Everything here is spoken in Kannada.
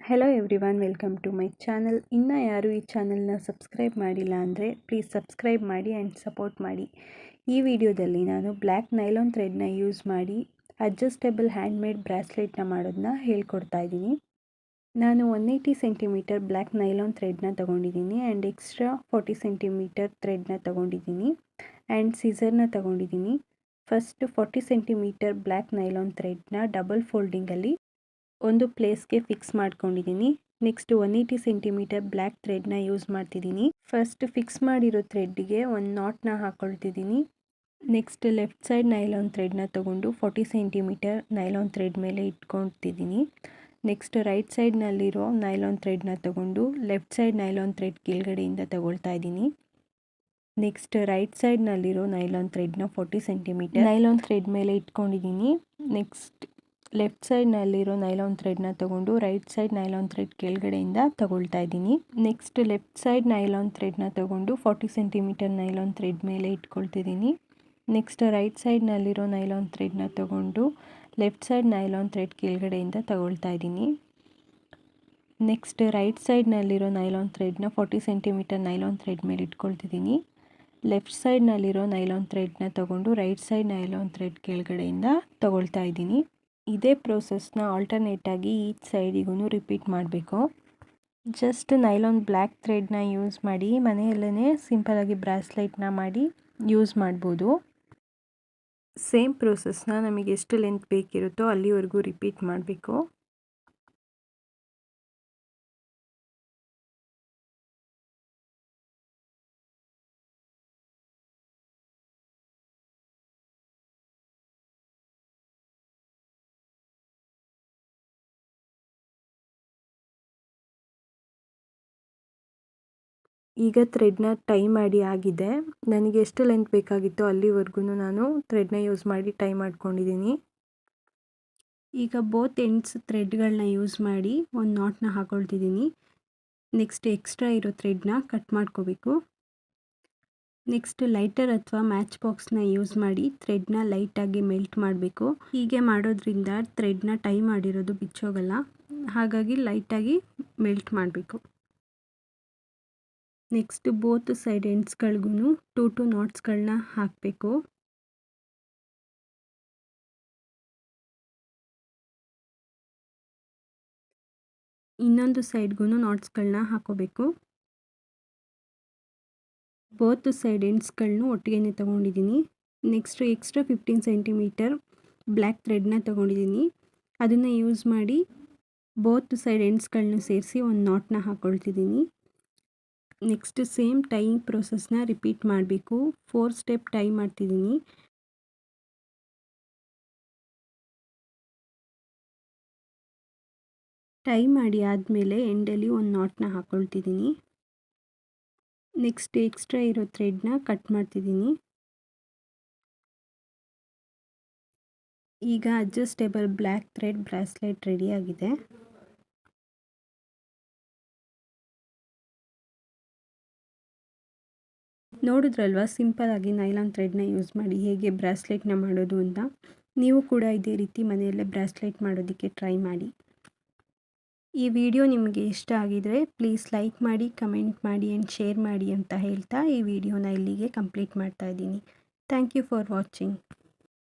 Hello everyone, welcome to my channel. ಇನ್ನೂ ಯಾರು ಈ ಚಾನಲ್ನ ಸಬ್ಸ್ಕ್ರೈಬ್ ಮಾಡಿಲ್ಲ ಅಂದರೆ ಪ್ಲೀಸ್ ಸಬ್ಸ್ಕ್ರೈಬ್ ಮಾಡಿ ಆ್ಯಂಡ್ ಸಪೋರ್ಟ್ ಮಾಡಿ. ಈ ವಿಡಿಯೋದಲ್ಲಿ ನಾನು ಬ್ಲ್ಯಾಕ್ ನೈಲಾನ್ ಥ್ರೆಡ್ನ ಯೂಸ್ ಮಾಡಿ ಅಡ್ಜಸ್ಟೇಬಲ್ ಹ್ಯಾಂಡ್ಮೇಡ್ ಬ್ರಾಸ್ಲೆಟ್ನ ಮಾಡೋದನ್ನ ಹೇಳ್ಕೊಡ್ತಾ ಇದ್ದೀನಿ. ನಾನು 180 ಸೆಂಟಿಮೀಟರ್ ಬ್ಲ್ಯಾಕ್ ನೈಲಾನ್ ಥ್ರೆಡ್ನ ತೊಗೊಂಡಿದ್ದೀನಿ ಆ್ಯಂಡ್ ಎಕ್ಸ್ಟ್ರಾ 40 ಸೆಂಟಿಮೀಟರ್ ಥ್ರೆಡ್ನ ತೊಗೊಂಡಿದ್ದೀನಿ ಆ್ಯಂಡ್ ಸಿಸರ್ನ ತೊಗೊಂಡಿದ್ದೀನಿ. ಫಸ್ಟ್ 40 ಸೆಂಟಿಮೀಟರ್ ಬ್ಲ್ಯಾಕ್ ನೈಲಾನ್ ಥ್ರೆಡ್ನ ಡಬಲ್ ಫೋಲ್ಡಿಂಗಲ್ಲಿ ಒಂದು ಪ್ಲೇಸ್ಗೆ ಫಿಕ್ಸ್ ಮಾಡ್ಕೊಂಡಿದ್ದೀನಿ. ನೆಕ್ಸ್ಟ್ 180 ಸೆಂಟಿಮೀಟರ್ ಬ್ಲ್ಯಾಕ್ ಥ್ರೆಡ್ನ ಯೂಸ್ ಮಾಡ್ತಿದ್ದೀನಿ. ಫಸ್ಟ್ ಫಿಕ್ಸ್ ಮಾಡಿರೋ ಥ್ರೆಡ್ಗೆ ಒಂದು ನಾಟ್ನ ಹಾಕ್ಕೊಳ್ತಿದ್ದೀನಿ. ನೆಕ್ಸ್ಟ್ ಲೆಫ್ಟ್ ಸೈಡ್ ನೈಲಾನ್ ಥ್ರೆಡ್ನ ತೊಗೊಂಡು 40 ಸೆಂಟಿಮೀಟರ್ ನೈಲಾನ್ ಥ್ರೆಡ್ ಮೇಲೆ ಇಟ್ಕೊಳ್ತಿದ್ದೀನಿ. ನೆಕ್ಸ್ಟ್ ರೈಟ್ ಸೈಡ್ನಲ್ಲಿರೋ ನೈಲಾನ್ ಥ್ರೆಡ್ನ ತೊಗೊಂಡು ಲೆಫ್ಟ್ ಸೈಡ್ ನೈಲಾನ್ ಥ್ರೆಡ್ ಕೆಳಗಡೆಯಿಂದ ತಗೊಳ್ತಾ ಇದ್ದೀನಿ. ನೆಕ್ಸ್ಟ್ ರೈಟ್ ಸೈಡ್ನಲ್ಲಿರೋ ನೈಲಾನ್ ಥ್ರೆಡ್ನ 40 ಸೆಂಟಿಮೀಟರ್ ನೈಲಾನ್ ಥ್ರೆಡ್ ಮೇಲೆ ಇಟ್ಕೊಂಡಿದ್ದೀನಿ. ನೆಕ್ಸ್ಟ್ ಲೆಫ್ಟ್ ಸೈಡ್ನಲ್ಲಿರೋ ನೈಲಾನ್ ಥ್ರೆಡ್ನ ತೊಗೊಂಡು ರೈಟ್ ಸೈಡ್ ನೈಲಾನ್ ಥ್ರೆಡ್ ಕೆಳಗಡೆಯಿಂದ ತಗೊಳ್ತಾ ಇದ್ದೀನಿ. ನೆಕ್ಸ್ಟ್ ಲೆಫ್ಟ್ ಸೈಡ್ ನೈಲಾನ್ ಥ್ರೆಡ್ನ ತೊಗೊಂಡು 40 ಸೆಂಟಿಮೀಟರ್ ನೈಲಾನ್ ಥ್ರೆಡ್ ಮೇಲೆ ಇಟ್ಕೊಳ್ತಿದ್ದೀನಿ. ನೆಕ್ಸ್ಟ್ ರೈಟ್ ಸೈಡ್ನಲ್ಲಿರೋ ನೈಲಾನ್ ಥ್ರೆಡ್ನ ತೊಗೊಂಡು ಲೆಫ್ಟ್ ಸೈಡ್ ನೈಲಾನ್ ಥ್ರೆಡ್ ಕೆಳಗಡೆಯಿಂದ ತಗೊಳ್ತಾ ಇದ್ದೀನಿ. ನೆಕ್ಸ್ಟ್ ರೈಟ್ ಸೈಡ್ನಲ್ಲಿರೋ ನೈಲಾನ್ ಥ್ರೆಡ್ನ 40 ಸೆಂಟಿಮೀಟರ್ ನೈಲಾನ್ ಥ್ರೆಡ್ ಮೇಲೆ ಇಟ್ಕೊಳ್ತಿದ್ದೀನಿ. ಲೆಫ್ಟ್ ಸೈಡ್ನಲ್ಲಿರೋ ನೈಲಾನ್ ಥ್ರೆಡ್ನ ತೊಗೊಂಡು ರೈಟ್ ಸೈಡ್ ನೈಲಾನ್ ಥ್ರೆಡ್ ಕೆಳಗಡೆಯಿಂದ ತಗೊಳ್ತಾ ಇದ್ದೀನಿ. ಇದೇ ಪ್ರೋಸೆಸ್ನ ಆಲ್ಟರ್ನೇಟಾಗಿ ಈಚ್ ಸೈಡಿಗೂ ರಿಪೀಟ್ ಮಾಡಬೇಕು. ಜಸ್ಟ್ ನೈಲಾನ್ ಬ್ಲ್ಯಾಕ್ ಥ್ರೆಡ್ನ ಯೂಸ್ ಮಾಡಿ ಮನೆಯಲ್ಲೇ ಸಿಂಪಲಾಗಿ ಬ್ರಾಸ್ಲೆಟ್ನ ಮಾಡಿ ಯೂಸ್ ಮಾಡ್ಬೋದು. ಸೇಮ್ ಪ್ರೋಸೆಸ್ನ ನಮಗೆ ಎಷ್ಟು ಲೆಂತ್ ಬೇಕಿರುತ್ತೋ ಅಲ್ಲಿವರೆಗೂ ರಿಪೀಟ್ ಮಾಡಬೇಕು. ಈಗ ಥ್ರೆಡ್ನ ಟೈ ಮಾಡಿ ಆಗಿದೆ. ನನಗೆ ಎಷ್ಟು ಲೆಂತ್ ಬೇಕಾಗಿತ್ತೋ ಅಲ್ಲಿವರೆಗೂ ನಾನು ಥ್ರೆಡ್ನ ಯೂಸ್ ಮಾಡಿ ಟೈ ಮಾಡ್ಕೊಂಡಿದ್ದೀನಿ. ಈಗ ಬೋತ್ ಎಂಡ್ಸ್ ಥ್ರೆಡ್ಗಳನ್ನ ಯೂಸ್ ಮಾಡಿ ಒಂದು ನಾಟ್ನ ಹಾಕೊಳ್ತಿದ್ದೀನಿ. ನೆಕ್ಸ್ಟ್ ಎಕ್ಸ್ಟ್ರಾ ಇರೋ ಥ್ರೆಡ್ನ ಕಟ್ ಮಾಡ್ಕೋಬೇಕು. ನೆಕ್ಸ್ಟ್ ಲೈಟರ್ ಅಥವಾ ಮ್ಯಾಚ್ ಬಾಕ್ಸ್ನ ಯೂಸ್ ಮಾಡಿ ಥ್ರೆಡ್ನ ಲೈಟಾಗಿ ಮೆಲ್ಟ್ ಮಾಡಬೇಕು. ಹೀಗೆ ಮಾಡೋದ್ರಿಂದ ಥ್ರೆಡ್ನ ಟೈ ಮಾಡಿರೋದು ಬಿಚ್ಚೋಗಲ್ಲ, ಹಾಗಾಗಿ ಲೈಟಾಗಿ ಮೆಲ್ಟ್ ಮಾಡಬೇಕು. ನೆಕ್ಸ್ಟ್ ಬೋತ್ ಸೈಡ್ ಎಂಡ್ಸ್ಗಳಿಗೂ 2 ನಾಟ್ಸ್ಗಳನ್ನ ಹಾಕಬೇಕು. ಇನ್ನೊಂದು ಸೈಡ್ಗೂ ನಾಟ್ಸ್ಗಳನ್ನ ಹಾಕೋಬೇಕು. ಬೋತ್ ಸೈಡ್ ಎಂಡ್ಸ್ಗಳನ್ನೂ ಒಟ್ಟಿಗೆ ತೊಗೊಂಡಿದ್ದೀನಿ. ನೆಕ್ಸ್ಟ್ ಎಕ್ಸ್ಟ್ರಾ 15 ಸೆಂಟಿಮೀಟರ್ ಬ್ಲ್ಯಾಕ್ ಥ್ರೆಡ್ನ ತೊಗೊಂಡಿದ್ದೀನಿ. ಅದನ್ನು ಯೂಸ್ ಮಾಡಿ ಬೋತ್ ಸೈಡ್ ಎಂಡ್ಸ್ಗಳನ್ನ ಸೇರಿಸಿ ಒಂದು ನಾಟ್ನ ಹಾಕ್ಕೊಳ್ತಿದ್ದೀನಿ. ನೆಕ್ಸ್ಟ್ ಸೇಮ್ ಟೈಯಿಂಗ್ ಪ್ರೋಸೆಸ್ನ ರಿಪೀಟ್ ಮಾಡಬೇಕು. 4 ಸ್ಟೆಪ್ ಟೈ ಮಾಡ್ತಿದ್ದೀನಿ. ಟೈ ಮಾಡಿ ಆದಮೇಲೆ ಎಂಡಲ್ಲಿ ಒಂದು ನಾಟ್ನ ಹಾಕ್ಕೊಳ್ತಿದ್ದೀನಿ. ನೆಕ್ಸ್ಟ್ ಎಕ್ಸ್ಟ್ರಾ ಇರೋ ಥ್ರೆಡ್ನ ಕಟ್ ಮಾಡ್ತಿದ್ದೀನಿ. ಈಗ ಅಡ್ಜಸ್ಟೇಬಲ್ ಬ್ಲ್ಯಾಕ್ ಥ್ರೆಡ್ ಬ್ರಾಸ್ಲೆಟ್ ರೆಡಿಯಾಗಿದೆ. ನೋಡಿದ್ರಲ್ವ ಸಿಂಪಲಾಗಿ ನೈಲಾನ್ ಥ್ರೆಡ್ನ ಯೂಸ್ ಮಾಡಿ ಹೇಗೆ ಬ್ರಾಸ್ಲೆಟ್ನ ಮಾಡೋದು ಅಂತ. ನೀವು ಕೂಡ ಇದೇ ರೀತಿ ಮನೆಯಲ್ಲೇ ಬ್ರಾಸ್ಲೆಟ್ ಮಾಡೋದಕ್ಕೆ ಟ್ರೈ ಮಾಡಿ. ಈ ವಿಡಿಯೋ ನಿಮಗೆ ಇಷ್ಟ ಆಗಿದರೆ ಪ್ಲೀಸ್ ಲೈಕ್ ಮಾಡಿ, ಕಮೆಂಟ್ ಮಾಡಿ ಆ್ಯಂಡ್ ಶೇರ್ ಮಾಡಿ ಅಂತ ಹೇಳ್ತಾ ಈ ವಿಡಿಯೋನ ಇಲ್ಲಿಗೆ ಕಂಪ್ಲೀಟ್ ಮಾಡ್ತಾ ಇದ್ದೀನಿ. Thank you for watching.